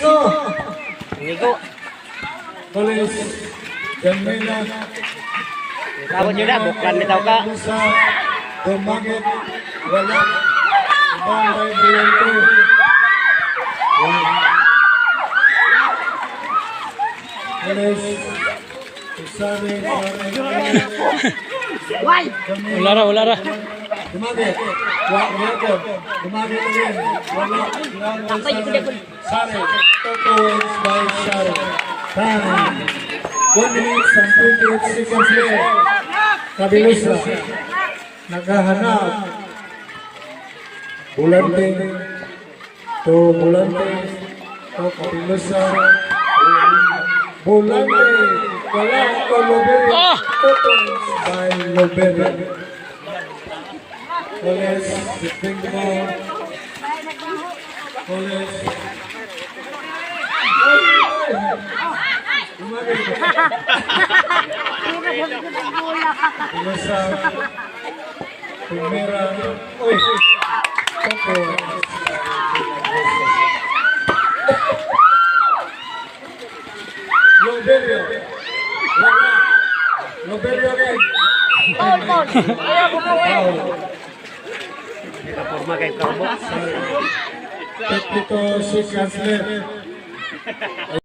5. Inigo. College. Janmina. Tawad nyo na, buklan bitaw ka. Musa. Dumagit. Wala. Bangay Bulante. College. Isari. Ulara. Dumagit. Wala. Dumagit again. Wala. Sari. 2 points by Sari. Time. 1 minute and 28 seconds left. Kabilusa. Naghahanap. Bulante. To Bulante. To Kabilusa. Bulante. Wala ko Loberi. 2 points by Loberi. College. Defend the ball. College. Biasa Pumera. Oi. Oke. Loberio. Loberio again. Paul. Forma kayo karbo. Technical sequence left.